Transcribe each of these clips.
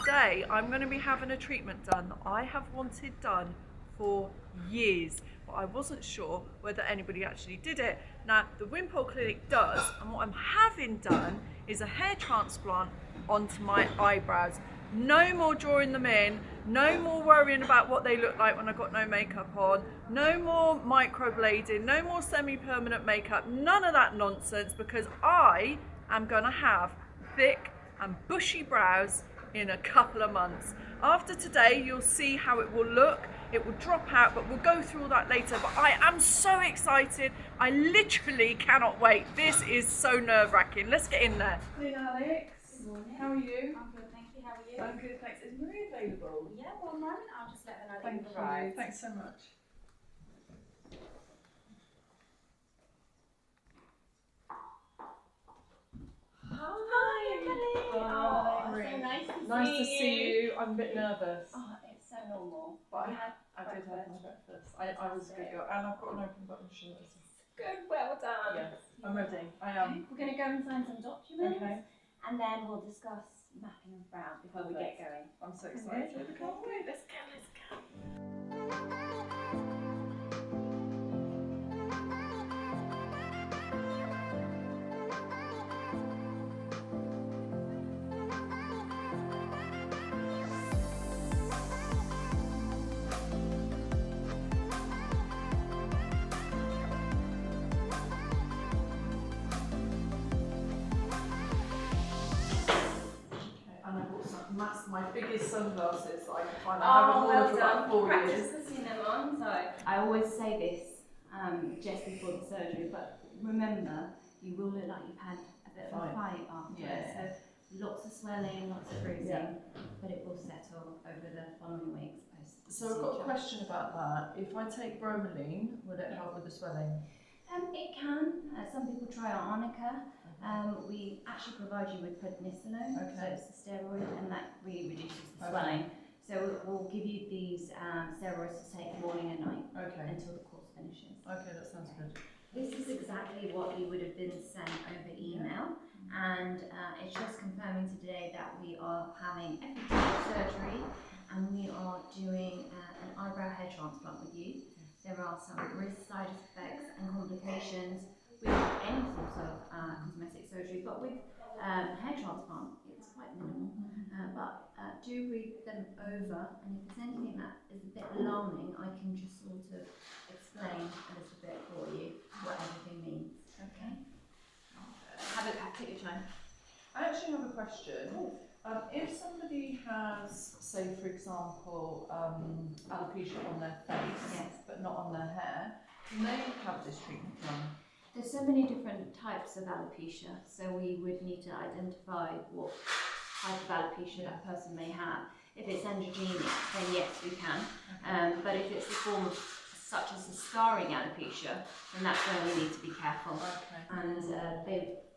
today I'm going to be having a treatment done that I have wanted done for years, but I wasn't sure whether anybody actually did it. Now the Wimpole Clinic does, and what I'm having done is a hair transplant onto my eyebrows. No more drawing them in, no more worrying about what they look like when I've got no makeup on, no more microblading, no more semi-permanent makeup, none of that nonsense, because I am going to have thick and bushy brows in a couple of months. After today you'll see how it will look. It will drop out, but we'll go through all that later. But I am so excited. I literally cannot wait. This is so nerve-wracking. Let's get in there. Hey Alex. Good morning. How are you? I'm good, thank you. How are you? I'm good, thanks. Is Marie available? Yeah, one moment. I'll just let her know that Thank you've you. arrived. Thanks so much. Hi, Emily. Hi, Oh, Marie. so nice to Nice see to see you. I'm a bit nervous. Oh, it's so normal. But You had I did have my breakfast. breakfast. I was a good girl. And I've got an open button shirt as well. Good, well done. Yes, I'm ready. I Okay, am. we're going to go and sign some documents. Okay. And then we'll discuss mapping of brows before we get going. I'm so excited. Okay. I can't wait. Let's go, let's go. And I bought my biggest sunglasses that I could find. I haven't worn for about 4 years. Practice putting them on. So I always say this just before the surgery, but remember, you will look like you've had a bit of a fight after. Yeah. So lots of swelling, lots of bruising, Yeah. but it will settle over the following weeks post. So I've got a question about that. If I take bromelain, will it help with the swelling? It can. Some people try arnica. We actually provide you with prednisolone, so Okay. it's a steroid, and that really reduces the Okay. swelling. So we'll give you these steroids to take morning and night Okay. until the course finishes. Okay, that sounds good. This is exactly what you would have been sent over email, and it's just confirming today that we are having epidural surgery and we are doing an eyebrow hair transplant with you. There are some risk side effects and complications with any sort of cosmetic surgery, but with hair transplant, it's quite minimal. But do read them over, and if there's anything that is a bit alarming, I can just sort of explain a little bit for you what everything means. Okay? Take your time. I actually have a question. If somebody has, say for example, alopecia on their face, Yes. but not on their hair, can they have this treatment done? There's so many different types of alopecia, so we would need to identify what type of alopecia that person may have. If it's androgenic, then yes, we can. But if it's a form of such as a scarring alopecia, then that's where we need to be careful. Okay. And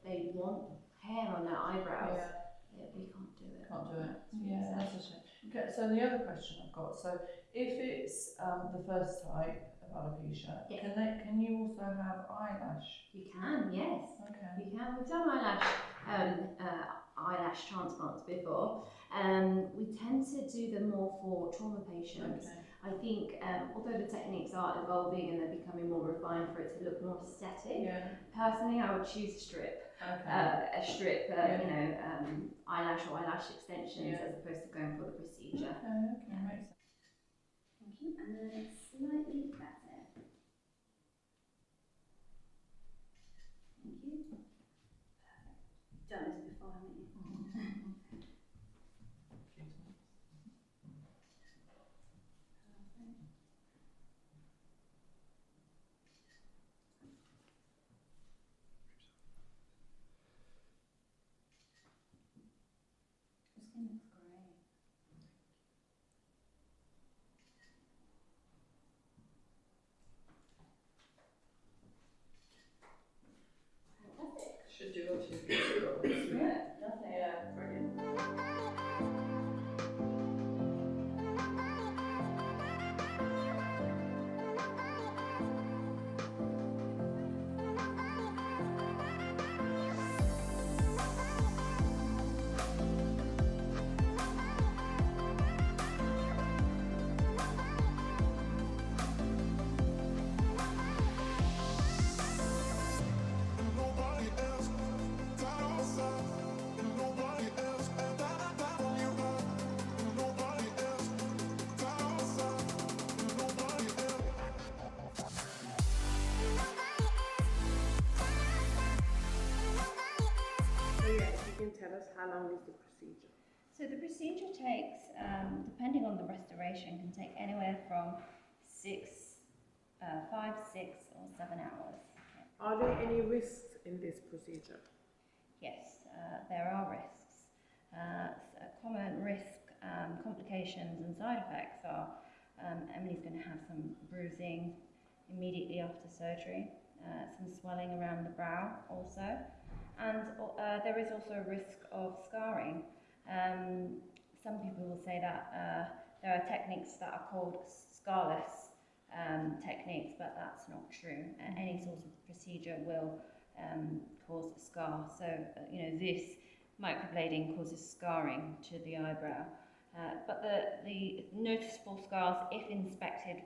they want hair on their eyebrows. Yeah. Yeah, we can't do it. Can't do it. Yeah, that's a shame. Okay, so the other question I've got, so if it's the first type of alopecia, Yeah. can you also have eyelash? You can, yes. Okay. You can. We've done eyelash transplants before. We tend to do them more for trauma patients. Okay. I think although the techniques are evolving and they're becoming more refined for it to look more aesthetic, Yeah. personally I would choose a strip. Okay. Eyelash or eyelash extensions Yeah. as opposed to going for the procedure. Okay, Yeah. makes sense. Thank you. And then slightly better. Thank you. Perfect. Done this before, haven't you? Your skin looks great. Fantastic. Should do what you do. Yeah, lovely. Yeah, brilliant. So yeah, if you can tell us how long is the procedure? So the procedure takes, depending on the restoration, can take anywhere from 5, 6 or 7 hours. Are there any risks in this procedure? Yes, there are risks. Common risk, complications and side effects are Emily's going to have some bruising immediately after surgery, some swelling around the brow also, and there is also a risk of scarring. Some people will say that there are techniques that are called scarless techniques, but that's not true. Any sort of procedure will cause a scar. So, this microblading causes scarring to the eyebrow. But the noticeable scars, if inspected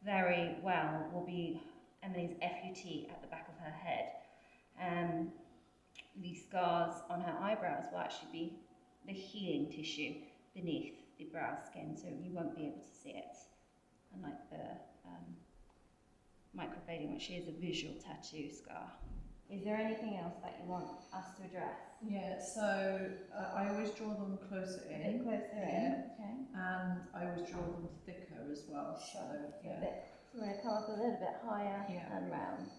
very well, will be Emily's FUT at the back of her head. The scars on her eyebrows will actually be the healing tissue beneath the brow skin, so you won't be able to see it, unlike the microblading, which is a visual tattoo scar. Is there anything else that you want us to address? Yeah, so I always draw them closer in. A bit closer in, okay. And I always draw them thicker as well, so yeah. So we're going to come up a little bit higher and round.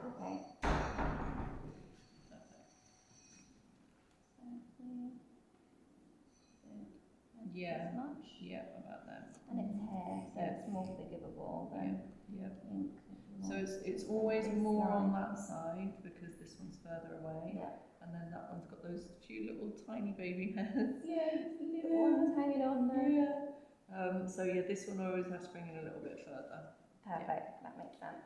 Okay. Yeah. As much. Yeah, about that. And it's hair, so it's more forgivable than ink. So it's always more on that side because this one's further away. Yeah. And then that one's got those few little tiny baby hairs. Yeah, just the little ones hanging on there. Yeah. So yeah, this one always has to bring in a little bit further. Perfect, that makes sense.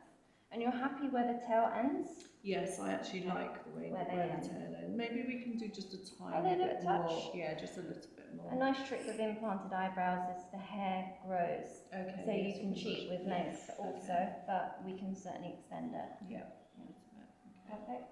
And you're happy where the tail ends? Yes, I actually like the way Where the they end. tail end. Maybe we can do just a tiny A little bit touch. more. Yeah, just a little bit more. A nice trick with implanted eyebrows is the hair grows. Okay. So you yes, can we cheat will. with length Yes, also, okay. but we can certainly extend it. Yeah. Perfect.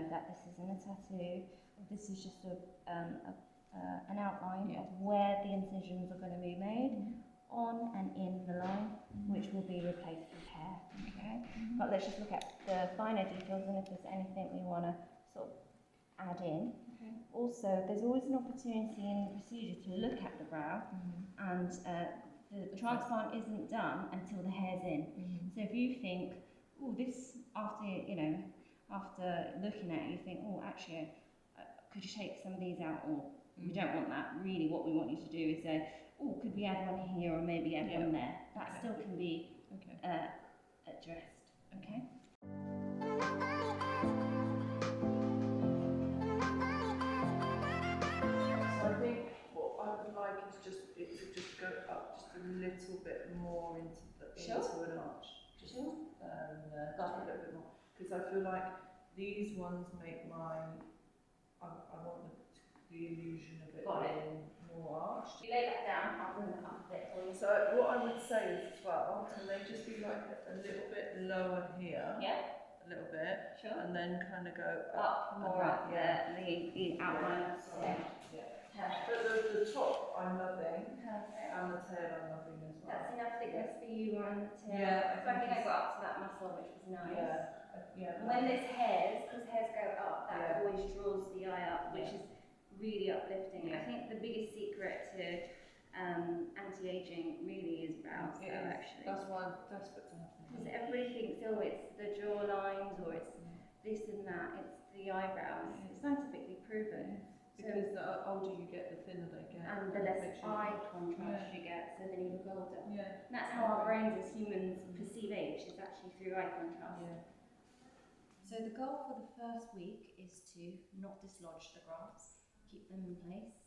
That this isn't a tattoo. This is just an outline of where the incisions are going to be made on and in the line, which will be replaced with hair. Okay, but let's just look at the finer details and if there's anything we want to sort of add in. Okay. Also, there's always an opportunity in the procedure to look at the brow, and the transplant isn't done until the hair's in. So if you think, oh, this after looking at it, you think, oh, actually, could you take some of these out? Or we don't want that. Really, what we want you to do is say, oh, could we add one here or maybe add one there? That still can be addressed. Okay. So I think what I would like is just it to just go up just a little bit more into an arch. Just a little bit more. Because I feel like these ones make I want the illusion of it being more arched. You lay that down, I'll bring it up a bit for you. So what I would say is as well, can they just be like a little bit lower here? Yeah. A little bit. Sure. And then kind of go Up more up yeah. the outline. But the top I'm loving. Perfect. And the tail I'm loving as well. That's enough thickness for you on the tail. Yeah, So I think I got up to that muscle, which was nice. Yeah. When there's hairs, because hairs go up, that Yeah. always draws the eye up, which is really uplifting. Yeah. I think the biggest secret to anti-aging really is brows, actually. That's why I'm desperate to have them. Because everybody thinks, oh, it's the jaw lines or it's this and that. It's the eyebrows. It's scientifically proven. Because the older you get, the thinner they get. And the less eye contrast you get, so then you look older. Yeah. And that's how our brains as humans perceive age, is actually through eye contrast. Yeah. So the goal for the first week is to not dislodge the grafts, keep them in place,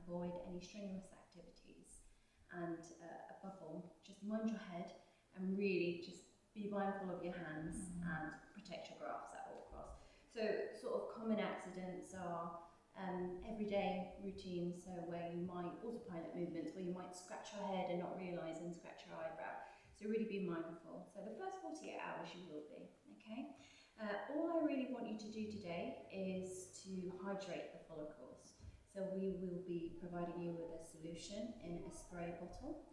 avoid any strenuous activities, and above all, just mind your head and really just be mindful of your hands and protect your grafts at all costs. So sort of common accidents are everyday routines, so where you might, autopilot movements, where you might scratch your head and not realise and scratch your eyebrow. So really be mindful. So the first 48 hours you will be, okay? All I really want you to do today is to hydrate the follicles. So we will be providing you with a solution in a spray bottle,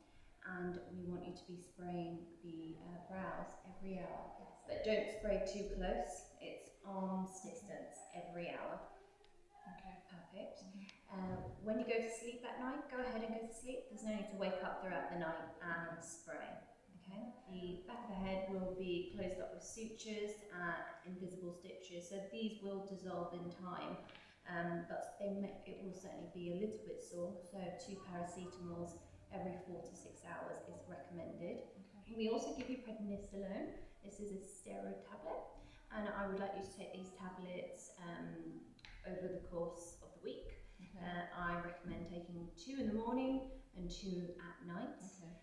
and we want you to be spraying the brows every hour. Yes, but don't spray too close. It's arm's distance every hour. Okay, perfect. When you go to sleep at night, go ahead and go to sleep. There's no need to wake up throughout the night and spray. Okay. The back of the head will be closed up with sutures and invisible stitches, so these will dissolve in time, but it will certainly be a little bit sore. So 2 paracetamols every 4 to 6 hours is recommended. Okay. We also give you prednisolone. This is a steroid tablet, and I would like you to take these tablets over the course of the week. Okay. I recommend taking 2 in the morning and 2 at night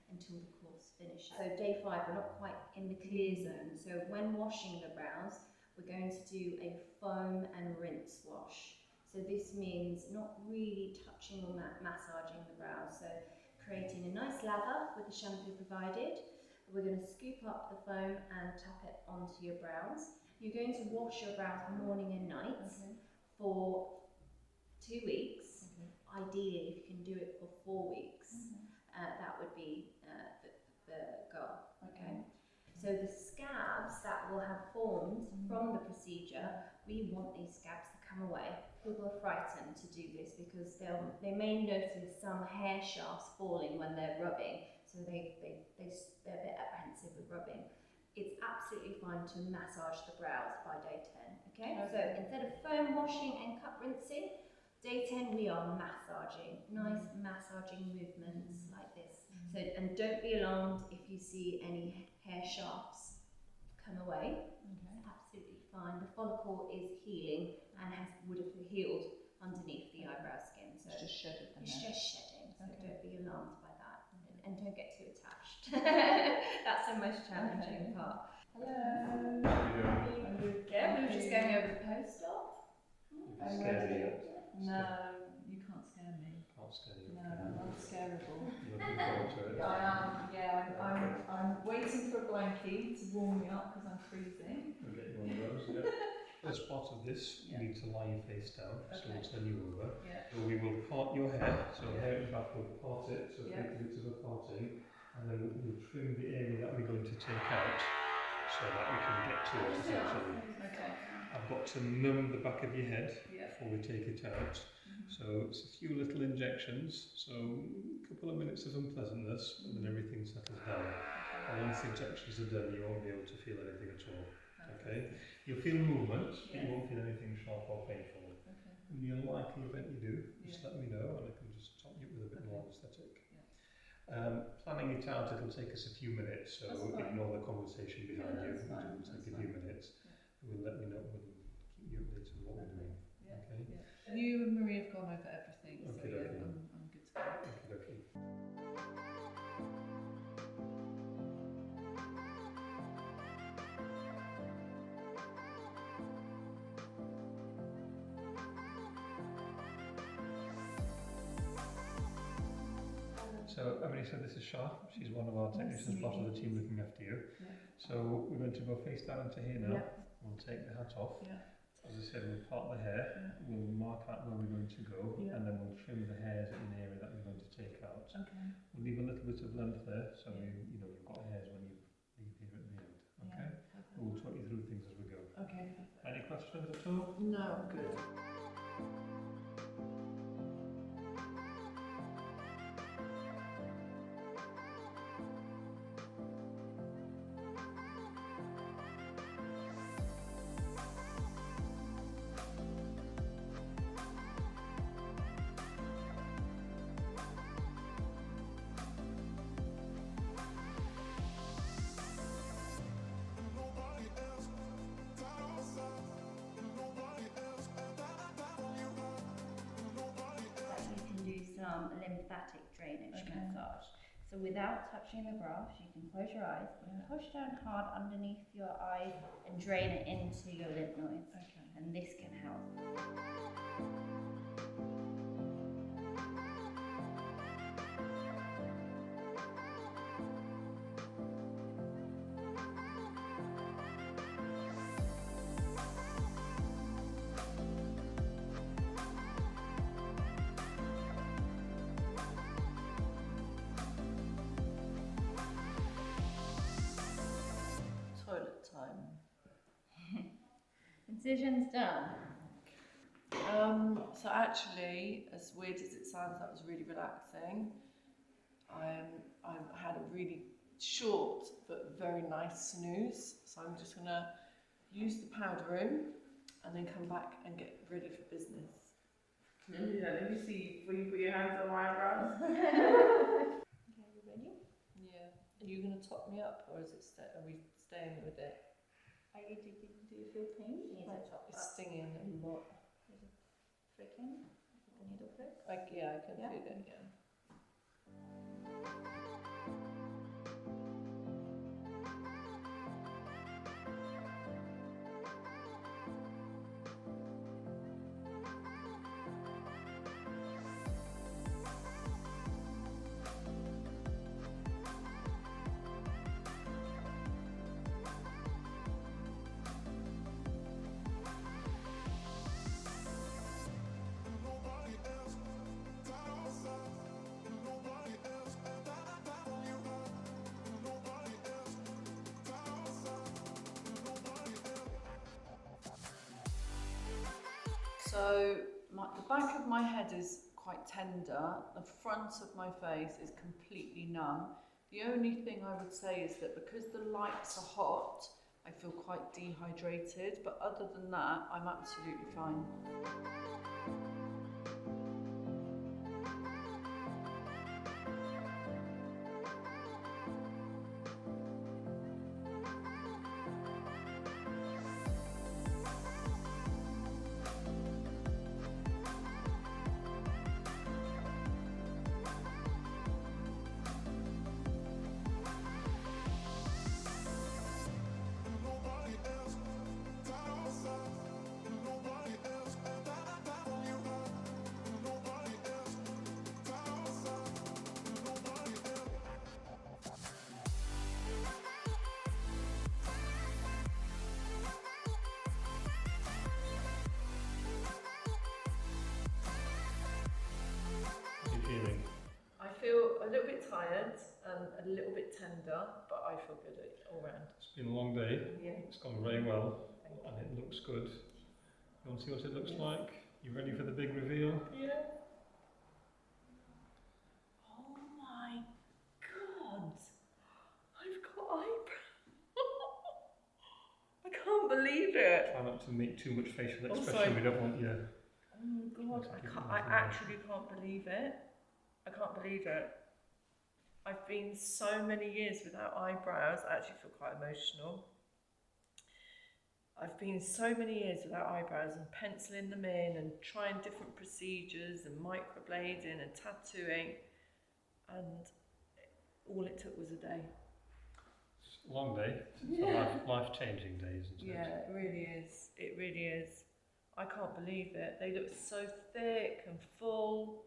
until the course finishes. So day 5, we're not quite in the clear zone. So when washing the brows, we're going to do a foam and rinse wash. So this means not really touching or massaging the brows. So creating a nice lather with the shampoo provided. We're going to scoop up the foam and tap it onto your brows. You're going to wash your brows morning and night for 2 weeks. Ideally, if you can do it for 4 weeks, that would be the goal. Okay. So the scabs that will have formed from the procedure, we want these scabs to come away. People are frightened to do this because they may notice some hair shafts falling when they're rubbing, so they're a bit apprehensive with rubbing. It's absolutely fine to massage the brows by day 10. Okay. So instead of foam washing and cup rinsing, day 10 we are massaging, nice massaging movements like this. So, and don't be alarmed if you see any hair shafts come away. It's absolutely fine. The follicle is healing and would have healed underneath the eyebrow skin. So it's just shedding. It's just shedding. So don't be alarmed by that, and don't get too attached. That's the most challenging part. Hello. Yeah, we were just going over the post-op. No, you can't scare me. Can't scare you. No, I'm unscarable. Looking forward to it. I am, yeah, I'm waiting for a blankie to warm me up because I'm freezing. We'll get you one of those, yeah. As part of this, you need to lie your face down, so we'll turn you over. So we will part your hair, so hair at the back, we'll part it, so 50 bits of a parting, and then we'll trim the area that we're going to take out, so that we can get to it essentially. Okay. I've got to numb the back of your head before we take it out. So it's a few little injections, so a couple of minutes of unpleasantness, and then everything settles down. And once the injections are done, you won't be able to feel anything at all. Okay? You'll feel movement, but you won't feel anything sharp or painful. In the unlikely event you do, just let me know, and I can just top you with a bit more anaesthetic. Planning it out, it'll take us a few minutes, so ignore the conversation behind you. It'll take a few minutes. We'll let me know, we'll keep you updated on what we're doing. Okay? You and Marie have gone over everything, so Okay. I'm good to go. Okay. So, Emily said this is Shah. She's one of our technicians, part of the team looking after you. So, we're going to go face down into here now. We'll take the hat off. As I said, we'll part the hair, we'll mark out where we're going to go, and then we'll trim the hairs in the area that we're going to take out. We'll leave a little bit of length there, so you know you've got hairs when you leave here at the end. Okay? We'll talk you through things as we go. Okay. Any questions at all? No, I'm good. Nobody else, outside. lymphatic drainage Okay. massage. So without touching the grass, you can close your eyes, push down hard underneath your eyes and drain it into your lymph nodes. Okay. And this can help. Toilet time. Incision's done. So actually, as weird as it sounds, that was really relaxing. I had a really short but very nice snooze. So I'm just gonna use the powder in and then come back and get ready for business. Yeah, let me see. Will you put your hands on my eyebrows? Okay, you ready? Yeah. Are you gonna top me up, or is it? Are we staying with it? Do you feel pain? It's stinging a lot. Pricking? The needle prick? Yeah, I can Yeah. feel it. Yeah. So the back of my head is quite tender. The front of my face is completely numb. The only thing I would say is that because the lights are hot, I feel quite dehydrated. But other than that, I'm absolutely fine. Feeling? I feel a little bit tired and a little bit tender, but I feel good all round. It's been a long day. Yeah. It's gone very well, and it looks good. You want to see what it looks like? You ready for the big reveal? Yeah. Oh my god! I've got eyebrows. I can't believe it. Try not to make too much facial Oh, expression. sorry. We don't want you. Oh my god! I actually can't believe it. I can't believe it. I've been so many years without eyebrows. I actually feel quite emotional. I've been so many years without eyebrows and penciling them in and trying different procedures and microblading and tattooing, and all it took was a day. It's a long day. It's a life-changing day, isn't it? Yeah, it really is. It really is. I can't believe it. They look so thick and full.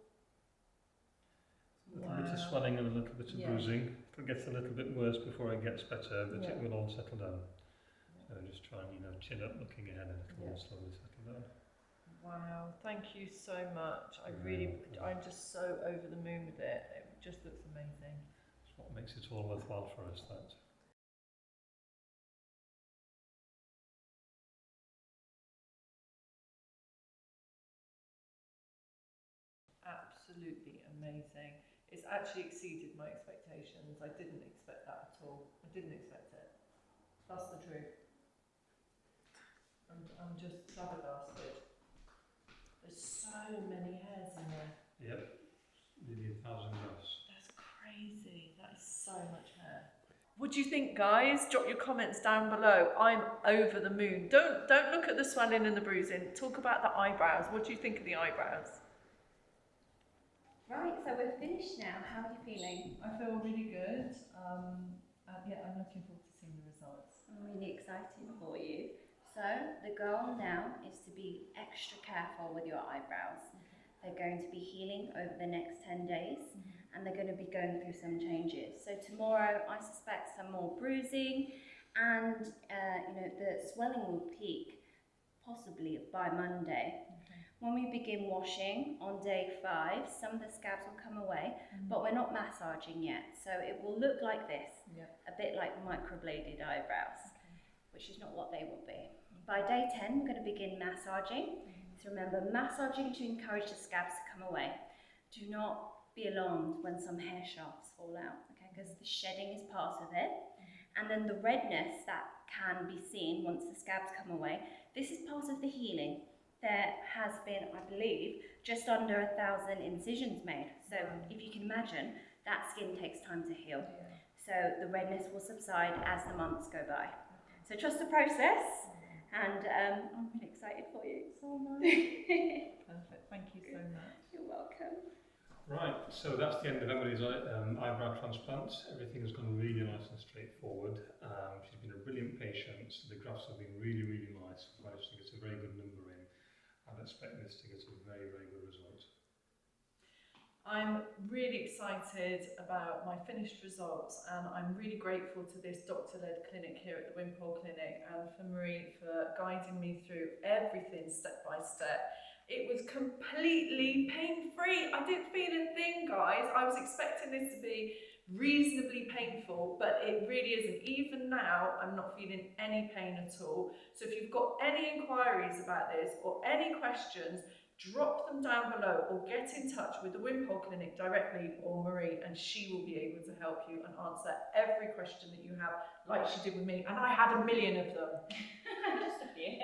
A little bit of swelling and a little bit of bruising. It gets a little bit worse before it gets better, but it will all settle down. So just try and, chin up, looking ahead, and it will all slowly settle down. Wow, thank you so much. I'm just so over the moon with it. It just looks amazing. It's what makes it all worthwhile for us, that. Absolutely amazing. It's actually exceeded my expectations. I didn't expect that at all. I didn't expect it. That's the truth. I'm just flabbergasted. There's so many hairs in there. Yep, nearly 1,000 grafts. That's crazy. That is so much hair. What do you think, guys? Drop your comments down below. I'm over the moon. Don't look at the swelling and the bruising. Talk about the eyebrows. What do you think of the eyebrows? Right, so finished now. How are you feeling? I feel really good. Yeah, I'm looking forward to seeing the results. I'm really excited for you. So the goal now is to be extra careful with your eyebrows. They're going to be healing over the next 10 days and they're going to be going through some changes. So tomorrow I suspect some more bruising and the swelling will peak possibly by Monday. When we begin washing on day 5, some of the scabs will come away, but we're not massaging yet. So it will look like this, a bit like microbladed eyebrows, which is not what they will be. By day 10, we're going to begin massaging. So remember, massaging to encourage the scabs to come away. Do not be alarmed when some hair shafts fall out, okay? Because the shedding is part of it. And then the redness that can be seen once the scabs come away, this is part of the healing. There has been, I believe, just under 1,000 incisions made. So if you can imagine, that skin takes time to heal. So the redness will subside as the months go by. So trust the process, and I'm really excited for you. So nice. Perfect, thank you so much. You're welcome. Right, so that's the end of Emily's eyebrow transplant. Everything has gone really nice and straightforward. She's been a brilliant patient. The grafts have been really, really nice. We've managed to get a very good number in. I'd expect this to get a very, very good result. I'm really excited about my finished results, and I'm really grateful to this doctor-led clinic here at the Wimpole Clinic and for Marie for guiding me through everything step by step. It was completely pain-free. I didn't feel a thing, guys. I was expecting this to be reasonably painful, but it really isn't. Even now, I'm not feeling any pain at all. So if you've got any inquiries about this or any questions, drop them down below or get in touch with the Wimpole Clinic directly or Marie, and she will be able to help you and answer every question that you have, like she did with me. And I had 1 million of them. Just a few.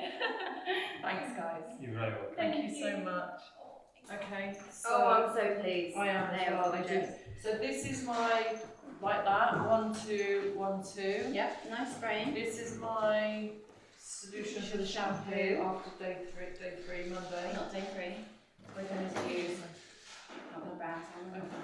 Thanks, guys. You're very welcome. Thank you so much. Okay, so I'm so pleased. I am as well. They do. So this is my, like that, 1, 2, 1, 2. Yep, nice spraying. This is my solution for the shampoo after day 3, Monday. Not day 3. We're going to use not the brows.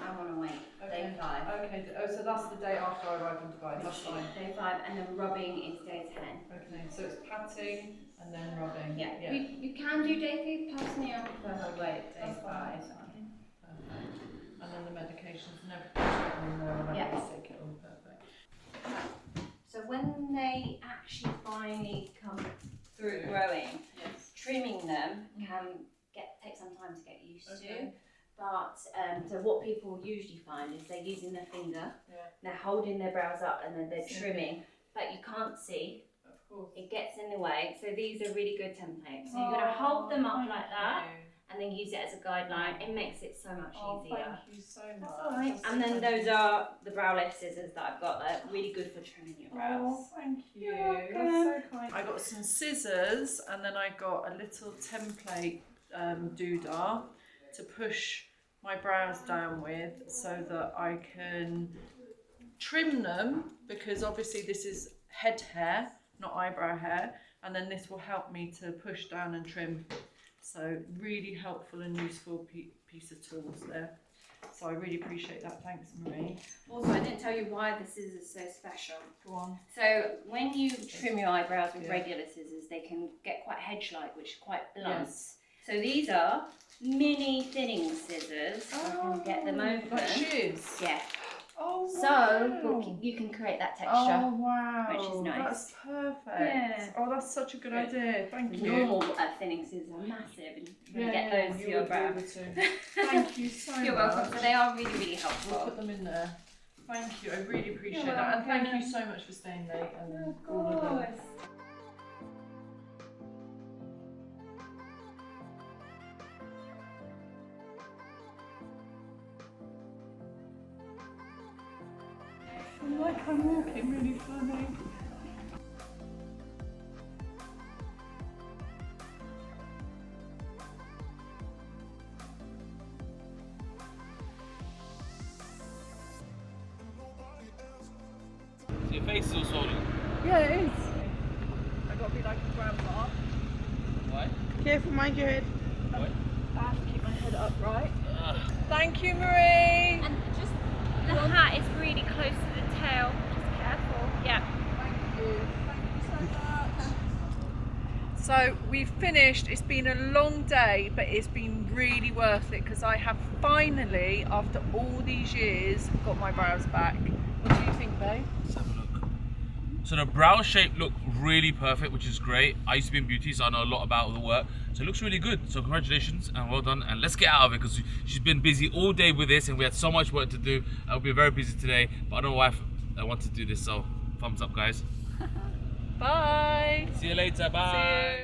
I want to wait. Okay. Day 5. Okay, so that's the day after I arrive in Dubai. That's fine. Day 5, and then rubbing is day 10. Okay, so it's patting and then rubbing. Yeah. You can do day 3. Personally, I prefer to wait day That's 5. fine. Perfect. And then the medications and everything in there, and I Yeah. just take it all. Perfect. So when they actually finally come through growing, Yes. trimming them can take some time to get used Okay. to. But so what people usually find is they're using their finger, Yeah. they're holding their brows up, and then they're trimming, but you can't see. Of course. It gets in the way. So these are really good templates. So you're going to hold them up like that, and then use it as a guideline. It makes it so much easier. Thank you so much. Alright, and then those are the brow lift scissors that I've got. They're really good for trimming your brows. Oh, thank you. You're welcome. That's so kind. I got some scissors, and then I got a little template doodah to push my brows down with, so that I can trim them, because obviously this is head hair, not eyebrow hair, and then this will help me to push down and trim. So really helpful and useful piece of tools there. So I really appreciate that. Thanks, Marie. Also, I didn't tell you why the scissors are so special. Go on. So when you trim your eyebrows with Yeah. regular scissors, they can get quite hedge-like, which is quite blunt. Yes. So these are mini thinning scissors. I can get them open. Like shears? Yeah. Oh, So wow. you can create that texture. Oh, wow. which is nice. That's perfect. Yeah. Oh, that's such a good idea. Thank you. Normal thinning scissors are massive, and you're going to get those for you your would be brow. able to. Thank you so much. You're welcome. So they are really, really We'll helpful. put them in there. Thank you. I really appreciate You're that. And thank welcome. you so much for staying late and Of all of them. course. I feel like I'm walking really funny. So your face is all swollen. Yeah, it is. I got to be like a grandma. Why? Careful, mind your head. Why? I have to keep my head upright. Ugh. Thank you, Marie. And just the hat is really close to the tail. Just careful. Yeah. Thank you. Thank you so much. So we've finished. It's been a long day, but it's been really worth it because I have finally, after all these years, got my brows back. What do you think, babe? Let's have a look. So the brow shape looked really perfect, which is great. I used to be in beauty, so I know a lot about the work. So it looks really good. So congratulations and well done. And let's get out of it because she's been busy all day with this and we had so much work to do. I'll be very busy today, but I don't know why I want to do this. So thumbs up, guys. Bye. See you later. Bye. See you.